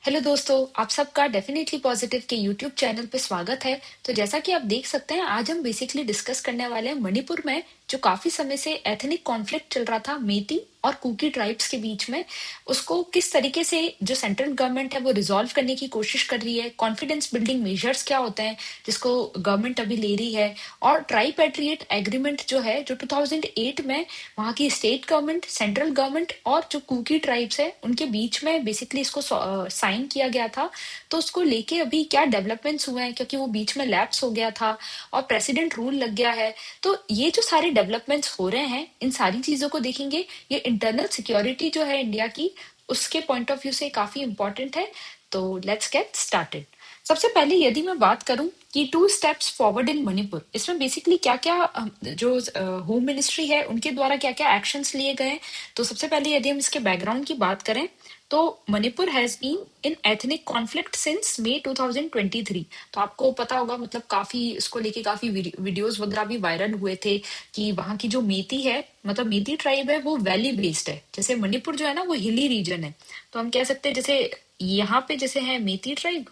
Hello दोस्तों, आप सबका डेफिनेटली पॉजिटिव के यूट्यूब चैनल पे स्वागत है। तो जैसा कि आप देख सकते हैं, आज हम बेसिकली डिस्कस करने वाले हैं मणिपुर में जो काफी समय से एथनिक कॉन्फ्लिक्ट चल रहा था मेती और कुकी ट्राइब्स के बीच में, उसको किस तरीके से जो सेंट्रल गवर्नमेंट है वो रिजॉल्व करने की कोशिश कर रही है, कॉन्फिडेंस बिल्डिंग मेजर्स क्या होते हैं जिसको गवर्नमेंट अभी ले रही है, और ट्राइपेट्रिएट एग्रीमेंट जो है जो 2008 में वहाँ की स्टेट गवर्नमेंट, सेंट्रल गवर्नमेंट और जो कुकी ट्राइब्स है उनके बीच में बेसिकली इसको साइन किया गया था। तो उसको लेके अभी क्या डेवलपमेंट्स हुए हैं, क्योंकि वो बीच में लैप्स हो गया था और प्रेसिडेंट रूल लग गया है। तो ये जो सारे डेवलपमेंट्स हो रहे हैं, इन सारी चीजों को देखेंगे। ये इंटरनल सिक्योरिटी जो है इंडिया की, उसके पॉइंट ऑफ व्यू से काफी इंपॉर्टेंट है। तो लेट्स गेट स्टार्टेड। सबसे पहले यदि मैं बात करूं कि 2 स्टेप्स फॉरवर्ड इन मणिपुर, इसमें बेसिकली क्या क्या जो होम मिनिस्ट्री है उनके द्वारा क्या क्या एक्शंस लिए गए। तो सबसे पहले यदि हम इसके बैकग्राउंड की बात करें, तो Manipur has been in ethnic conflict since May 2023। तो आपको पता होगा, मतलब काफी इसको लेके काफी वीडियोस वगैरह भी वायरल हुए थे कि वहाँ की जो मेती है, मतलब मेती ट्राइब है, वो वैली बेस्ड है। जैसे मणिपुर जो है ना वो हिली रीजन है। तो हम कह सकते हैं जैसे यहाँ पे जैसे है मेती ट्राइब,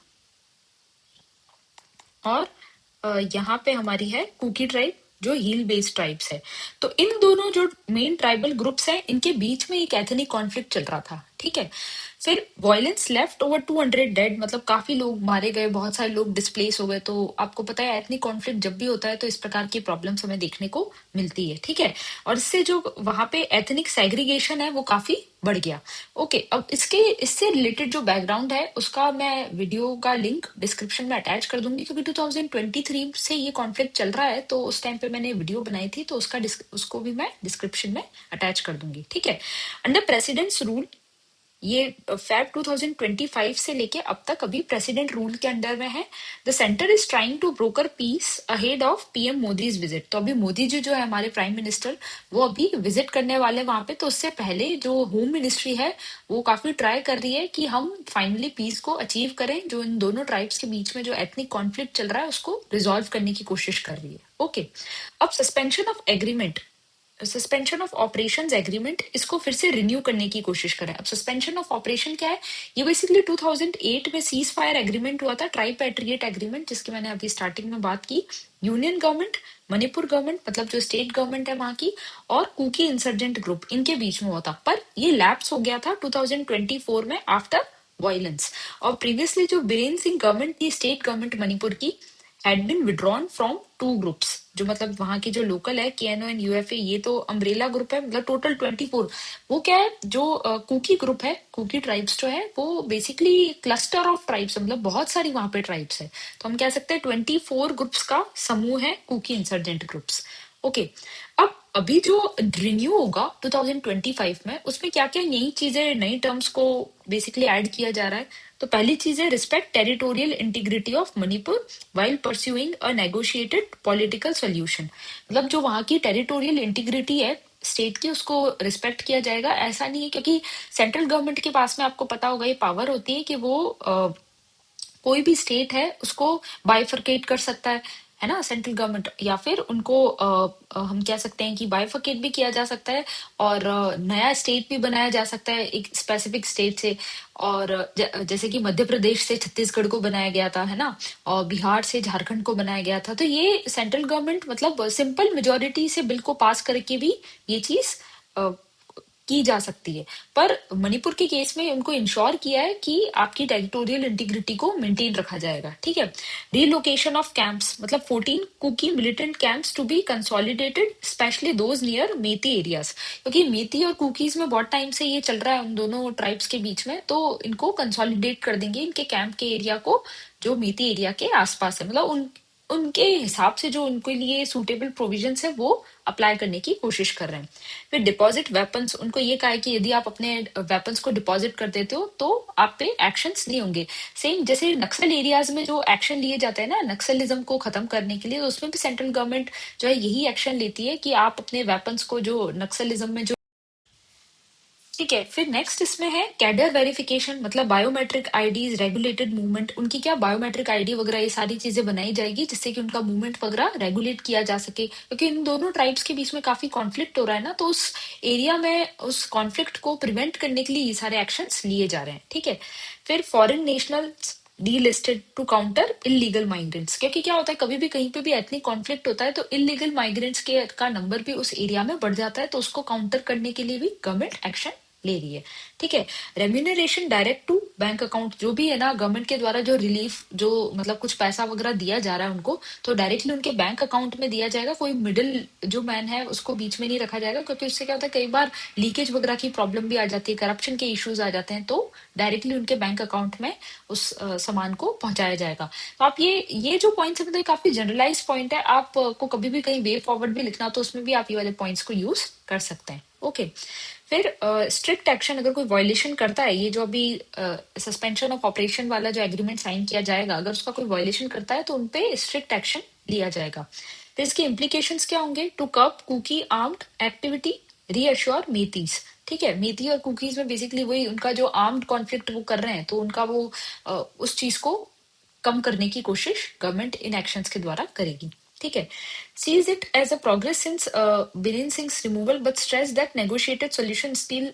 और यहाँ पे हमारी है कुकी ट्राइब जो हिल बेस्ड ट्राइब्स है। तो इन दोनों जो मेन ट्राइबल ग्रुप्स हैं, इनके बीच में एक एथनिक कॉन्फ्लिक्ट चल रहा था। ठीक है। फिर वायलेंस लेफ्ट ओवर 200 डेड, मतलब काफी लोग मारे गए, बहुत सारे लोग डिस्प्लेस हो गए। तो आपको पता है एथनिक कॉन्फ्लिक्ट जब भी होता है तो इस प्रकार की प्रॉब्लम्स हमें देखने को मिलती है। ठीक है। और इससे जो वहां पे एथनिक सेग्रीगेशन है वो काफी बढ़ गया। ओके, अब इसके इससे रिलेटेड जो बैकग्राउंड है उसका मैं वीडियो का लिंक डिस्क्रिप्शन में अटैच कर दूंगी, क्योंकि 2023 से ये कॉन्फ्लिक्ट चल रहा है। तो उस टाइम पे मैंने वीडियो बनाई थी, तो उसको भी मैं डिस्क्रिप्शन में अटैच कर दूंगी। ठीक है। अंडर प्रेसिडेंट्स रूल, ये फैब 2025 से लेके अब तक अभी प्रेसिडेंट रूल के अंडर में है। The center is trying to broker peace ahead of PM Modi's visit. तो अभी मोदी जी जो है हमारे प्राइम मिनिस्टर, वो अभी विजिट करने वाले वहां पे। तो उससे पहले जो होम मिनिस्ट्री है वो काफी ट्राई कर रही है कि हम फाइनली पीस को अचीव करें। जो इन दोनों ट्राइब्स के बीच में जो एथनिक कॉन्फ्लिक्ट चल रहा है उसको रिजॉल्व करने की कोशिश कर रही है। ओके। अब सस्पेंशन ऑफ ऑपरेशंस एग्रीमेंट, इसको फिर से रिन्यू करने की कोशिश करें। अब सस्पेंशन ऑफ ऑपरेशन क्या है? ये बेसिकली 2008 में सीज फायर एग्रीमेंट हुआ था, ट्राइपेट्रिएट एग्रीमेंट, जिसकी मैंने अभी स्टार्टिंग में बात की। यूनियन गवर्नमेंट, मणिपुर गवर्नमेंट, मतलब जो स्टेट गवर्नमेंट है वहां की, और कुकी इंसर्जेंट ग्रुप, इनके बीच में हुआ था। पर ये लैप्स हो गया था 2024 में आफ्टर वायलेंस। और प्रीवियसली जो बीरेन सिंह गवर्नमेंट थी, स्टेट गवर्नमेंट मणिपुर की, had been withdrawn from 2 groups. जो मतलब वहां की जो लोकल है केएनओ एंड यूएफए, ये तो अम्ब्रेला ग्रुप है, मतलब टोटल 24। वो क्या है, जो कुकी ग्रुप है, कुकी ट्राइब्स जो है वो बेसिकली क्लस्टर ऑफ ट्राइब्स, मतलब बहुत सारी वहां पे ट्राइब्स है। तो हम कह सकते हैं 24 ग्रुप्स का समूह है कुकी इंसर्जेंट ग्रुप्स। ओके। अब अभी जो रिन्यू होगा 2025 में, उसमें क्या क्या नई चीजें, नई टर्म्स को बेसिकली ऐड किया जा रहा है। तो पहली चीज है respect territorial integrity of Manipur while pursuing a negotiated political solution। मतलब जो वहां की टेरिटोरियल इंटीग्रिटी है स्टेट की, उसको रिस्पेक्ट किया जाएगा। ऐसा नहीं है, क्योंकि सेंट्रल गवर्नमेंट के पास में आपको पता होगा ये पावर होती है कि वो कोई भी स्टेट है उसको बाइफरकेट कर सकता है ना, सेंट्रल गवर्नमेंट, या फिर उनको हम कह सकते हैं कि बाइफरकेट भी किया जा सकता है, और नया स्टेट भी बनाया जा सकता है एक स्पेसिफिक स्टेट से। और जैसे कि मध्य प्रदेश से छत्तीसगढ़ को बनाया गया था, है ना, और बिहार से झारखंड को बनाया गया था। तो ये सेंट्रल गवर्नमेंट मतलब सिंपल मेजोरिटी से बिल को पास करके भी ये चीज की जा सकती है। पर मणिपुर के केस में उनको इंश्योर किया है कि आपकी टेरिटोरियल इंटीग्रिटी को मेंटेन रखा जाएगा। ठीक है। रीलोकेशन ऑफ कैंप्स, मतलब 14 Kuki militant camps to be consolidated, specially those near Meitei areas. क्योंकि मेती और कुकीज में बहुत टाइम से ये चल रहा है उन दोनों ट्राइब्स के बीच में, तो इनको कंसोलिडेट कर देंगे इनके कैंप के एरिया को, जो मेती एरिया के आसपास है। मतलब उनके हिसाब से जो उनके लिए सूटेबल प्रोविजंस है वो अप्लाई करने की कोशिश कर रहे हैं। फिर डिपॉजिट वेपन्स, उनको ये कहा है कि यदि आप अपने वेपन्स को डिपॉजिट कर देते हो तो आप पे एक्शंस नहीं होंगे। सेम जैसे नक्सल एरियाज में जो एक्शन लिए जाते हैं ना नक्सलिज्म को खत्म करने के लिए, तो उसमें भी सेंट्रल गवर्नमेंट जो है यही एक्शन लेती है कि आप अपने वेपन्स को जो नक्सलिज्म में जो ठीक है, फिर नेक्स्ट इसमें है कैडर वेरिफिकेशन, मतलब बायोमेट्रिक आईडीज, रेगुलेटेड मूवमेंट, उनकी क्या बायोमेट्रिक आईडी वगैरह ये सारी चीजें बनाई जाएगी जिससे कि उनका मूवमेंट वगैरह रेगुलेट किया जा सके, क्योंकि इन दोनों ट्राइब्स के बीच में काफी कॉन्फ्लिक्ट हो रहा है ना, तो उस एरिया में उस कॉन्फ्लिक्ट को प्रिवेंट करने के लिए ये सारे एक्शंस लिए जा रहे हैं। ठीक है, फिर foreign national delisted to counter illegal migrants, क्योंकि क्या होता है कभी भी कहीं पे भी एथनिक कॉन्फ्लिक्ट होता है तो इलीगल माइग्रेंट्स के का नंबर भी उस एरिया में बढ़ जाता है, तो उसको काउंटर करने के लिए भी गवर्नमेंट एक्शन ले रही है। ठीक है, remuneration direct to bank account, जो भी है ना गवर्नमेंट के द्वारा जो रिलीफ, जो मतलब कुछ पैसा वगैरह दिया जा रहा है उनको, तो डायरेक्टली उनके बैंक अकाउंट में दिया जाएगा, कोई मिडिल जो मैन है उसको बीच में नहीं रखा जाएगा, क्योंकि उससे क्या होता है कई बार लीकेज वगैरह की प्रॉब्लम भी आ जाती है, करप्शन के इश्यूज आ जाते हैं, तो डायरेक्टली उनके बैंक अकाउंट में उस सामान को पहुंचाया जाएगा। तो आप ये जो पॉइंट्स है मतलब काफी जनरलाइज पॉइंट है, आपको कभी भी कहीं वे फॉरवर्ड भी लिखना तो उसमें भी आप ये वाले पॉइंट्स को यूज कर सकते हैं। ओके, फिर स्ट्रिक्ट एक्शन अगर कोई वायलेशन करता है, ये जो अभी सस्पेंशन ऑफ ऑपरेशन वाला जो एग्रीमेंट साइन किया जाएगा, अगर उसका कोई वायलेशन करता है तो उनपे स्ट्रिक्ट एक्शन लिया जाएगा। फिर इसके इम्प्लीकेशंस क्या होंगे, to curb Kuki armed activity, reassure Meiteis. ठीक है, मेती और कुकीज में बेसिकली वही उनका जो आर्म्ड कॉन्फ्लिक्ट वो कर रहे हैं, तो उनका वो उस चीज को कम करने की कोशिश गवर्नमेंट इन एक्शंस के द्वारा करेगी। ठीक है, sees it as a progress since Biren Singh's removal, but stress that negotiated solution still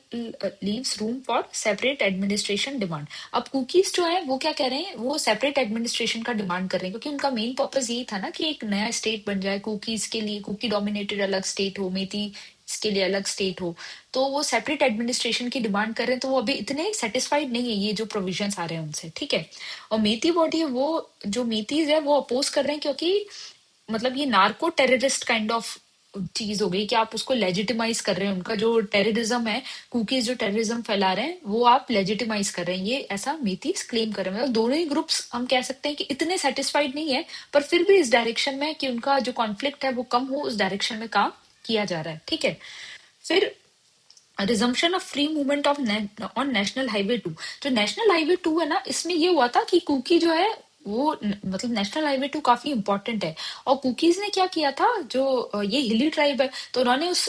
leaves room for separate administration demand. अब कुकीज जो है वो क्या कह रहे हैं, वो सेपरेट एडमिनिस्ट्रेशन का डिमांड कर रहे हैं, क्योंकि उनका मेन पर्पस यही था ना कि एक नया स्टेट बन जाए, कुकीज के लिए कुकी डोमिनेटेड अलग स्टेट हो, मेती के लिए अलग स्टेट हो, तो वो सेपरेट एडमिनिस्ट्रेशन की डिमांड कर रहे हैं, तो वो अभी इतने सेटिस्फाइड नहीं है ये जो प्रोविजंस आ रहे हैं उनसे। ठीक है, और मेती बॉडी है वो जो मेतीज है वो अपोज कर रहे हैं, क्योंकि मतलब ये नार्को टेररिस्ट काइंड ऑफ चीज हो गई कि आप उसको लेजिटिमाइज कर रहे हैं, उनका जो टेररिज्म है, कुकीज जो टेररिज्म फैला रहे हैं वो आप लेजिटिमाइज कर रहे हैं, ये ऐसा मीतीस क्लेम कर रहे हैं। मतलब दोनों ही ग्रुप्स हम कह सकते हैं कि इतने सेटिस्फाइड नहीं है, पर फिर भी इस डायरेक्शन में कि उनका जो कॉन्फ्लिक्ट है वो कम हो, उस डायरेक्शन में काम किया जा रहा है। ठीक है, फिर resumption of free movement of on national highway 2, जो नेशनल हाईवे 2 है ना, इसमें ये हुआ था कि कुकी जो है वो मतलब नेशनल हाईवे 2 काफी इंपॉर्टेंट है, और कुकीज ने क्या किया था, जो ये हिली ट्राइब है, तो उन्होंने उस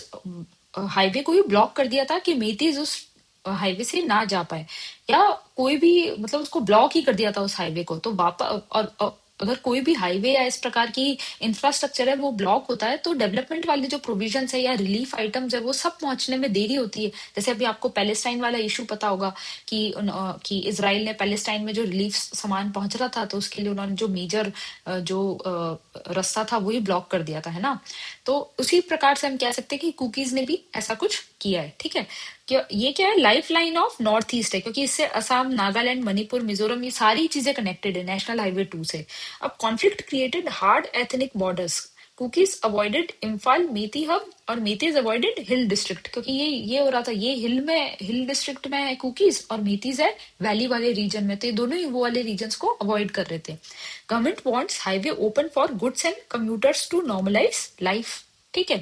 हाईवे को ही ब्लॉक कर दिया था कि मेतीज उस हाईवे से ना जा पाए, या कोई भी मतलब उसको ब्लॉक ही कर दिया था उस हाईवे को। तो वापस और अगर कोई भी हाईवे या इस प्रकार की इंफ्रास्ट्रक्चर है वो ब्लॉक होता है, तो डेवलपमेंट वाले जो प्रोविजन है या रिलीफ आइटम्स है वो सब पहुंचने में देरी होती है। जैसे अभी आपको पैलेस्टाइन वाला इशू पता होगा कि इसराइल ने पैलेस्टाइन में जो रिलीफ सामान पहुंच रहा था, तो उसके लिए उन्होंने जो मेजर जो रास्ता था वही ब्लॉक कर दिया था, है ना। तो उसी प्रकार से हम कह सकते हैं कि कुकीज ने भी ऐसा कुछ किया है। ठीक है, ये क्या है, life line of north east है, क्योंकि इससे असम, नागालैंड, मणिपुर, मिजोरम ये सारी चीजें कनेक्टेड है नेशनल हाईवे 2 से। अब conflict created hard ethnic borders, Kukis avoided Imphal Meitei hub और मेतीज अवॉइडेड हिल डिस्ट्रिक्ट, क्योंकि ये हो रहा था, ये हिल डिस्ट्रिक्ट में है कुकीज और मेतीज है वैली वाले रीजन में, तो ये दोनों ही वो वाले रीजन्स को अवॉइड कर रहे थे। Government wants highway open for goods and commuters to normalise life. ठीक है,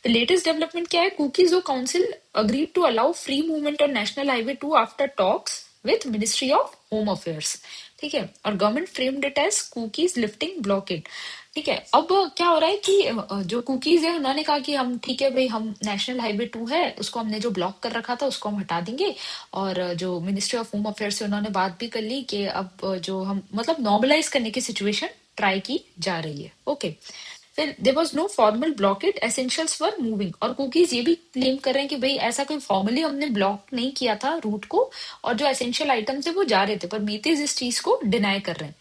द लेटेस्ट डेवलपमेंट क्या है, Kukis council agreed to allow free movement on national highway 2 after talks with ministry of home affairs. ठीक है, और government framed it as Kukis lifting blockade. ठीक है, अब क्या हो रहा है कि जो कुकीज है उन्होंने कहा कि हम ठीक है भाई, हम नेशनल हाईवे 2 है उसको हमने जो ब्लॉक कर रखा था उसको हम हटा देंगे, और जो मिनिस्ट्री ऑफ होम अफेयर्स से उन्होंने बात भी कर ली कि अब जो हम मतलब नॉर्मलाइज करने की सिचुएशन ट्राई की जा रही है। ओके, फिर there was no formal blockade, essentials were moving, और कुकीज ये भी क्लेम कर रहे हैं कि भाई ऐसा कोई फॉर्मली हमने ब्लॉक नहीं किया था रूट को, और जो एसेंशियल आइटम्स है वो जा रहे थे, पर मीतेज इस चीज को डिनाई कर रहे हैं।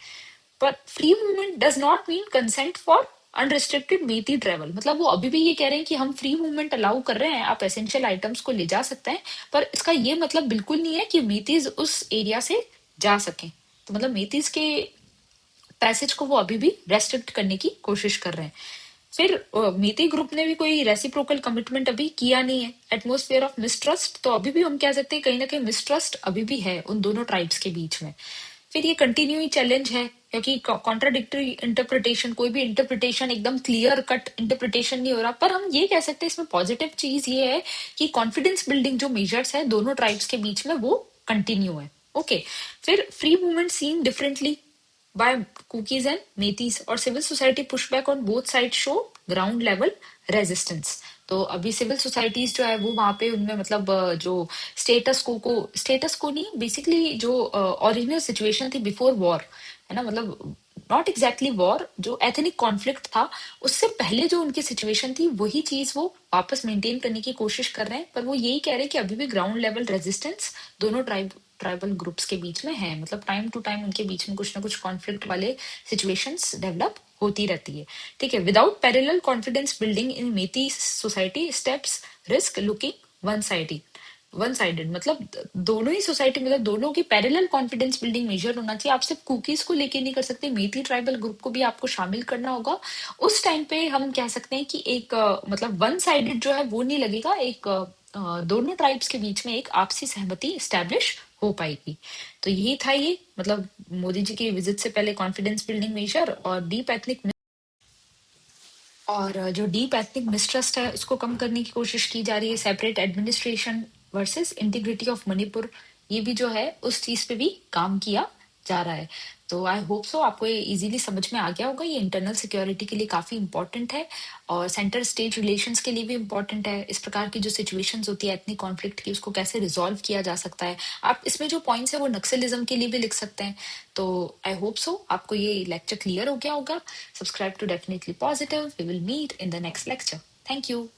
पर free movement does not mean consent for unrestricted Meitei travel, मतलब वो अभी भी ये कह रहे हैं कि हम फ्री मूवमेंट अलाउ कर रहे हैं, आप एसेंशियल आइटम्स को ले जा सकते हैं, पर इसका ये मतलब बिल्कुल नहीं है कि मेतीज उस एरिया से जा सकें। तो मतलब मेतीज के पैसेज को वो अभी भी रेस्ट्रिक्ट करने की कोशिश कर रहे हैं। फिर मीती ग्रुप ने भी कोई रेसिप्रोकल कमिटमेंट अभी किया नहीं है। एटमोस्फेयर ऑफ मिसट्रस्ट, तो अभी भी हम कह सकते हैं कहीं ना कहीं मिसट्रस्ट अभी भी है उन दोनों ट्राइब्स के बीच में। फिर ये कंटिन्यूइंग चैलेंज है, क्योंकि कॉन्ट्राडिक्टरी इंटरप्रिटेशन, कोई भी इंटरप्रिटेशन एकदम क्लियर कट इंटरप्रिटेशन नहीं हो रहा, पर हम ये कह सकते हैं इसमें पॉजिटिव चीज ये है कि कॉन्फिडेंस बिल्डिंग जो मेजर्स है दोनों ट्राइब्स के बीच में वो कंटिन्यू है। ओके, फिर free movement seen differently by Cookies and Metis or civil society pushback on both sides show ground level resistance. तो अभी सिविल सोसाइटीज जो है वो वहां पे उनमें मतलब जो स्टेटस को नहीं, बेसिकली जो ओरिजिनल सिचुएशन थी बिफोर वॉर, है ना, मतलब नॉट एग्जैक्टली वॉर, जो एथनिक कॉन्फ्लिक्ट था उससे पहले जो उनकी सिचुएशन थी वही चीज वो वापस मेंटेन करने की कोशिश कर रहे हैं। पर वो यही कह रहे हैं कि अभी भी ग्राउंड लेवल रेजिस्टेंस दोनों ट्राइबल ग्रुप्स के बीच में है, मतलब टाइम टू टाइम उनके बीच में कुछ ना कुछ कॉन्फ्लिक्ट वाले सिचुएशंस डेवलप होती रहती है। ठीक है, without parallel confidence building in Meitei society steps risk looking one sided, मतलब दोनों ही सोसाइटी, मतलब दोनों की पैरेलल कॉन्फिडेंस बिल्डिंग मेजर होना चाहिए। आप सिर्फ कुकीज को लेके नहीं कर सकते, मेती ट्राइबल ग्रुप को भी आपको शामिल करना होगा। उस टाइम पे हम कह सकते हैं कि एक मतलब वन साइडेड जो है वो नहीं लगेगा, एक दोनों ट्राइब्स के बीच में एक आपसी सहमति स्टैब्लिश हो पाएगी। तो यही था ये, मतलब मोदी जी के विजिट से पहले कॉन्फिडेंस बिल्डिंग मेजर और जो डीप एथनिक मिसट्रस्ट है उसको कम करने की कोशिश की जा रही है। Separate administration versus integrity of Manipur, ये भी जो है उस चीज पे भी काम किया जा रहा है। तो आई होप सो आपको ये इजीली समझ में आ गया होगा। ये इंटरनल सिक्योरिटी के लिए काफी इंपॉर्टेंट है और सेंटर स्टेट रिलेशंस के लिए भी इंपॉर्टेंट है। इस प्रकार की जो सिचुएशंस होती है एथनिक कॉन्फ्लिक्ट की, उसको कैसे रिजॉल्व किया जा सकता है। आप इसमें जो पॉइंट्स है वो नक्सलिज्म के लिए भी लिख सकते हैं। तो आई होप सो आपको ये लेक्चर क्लियर हो गया होगा। Subscribe to Definitely Positive. We will meet in the next lecture. Thank you.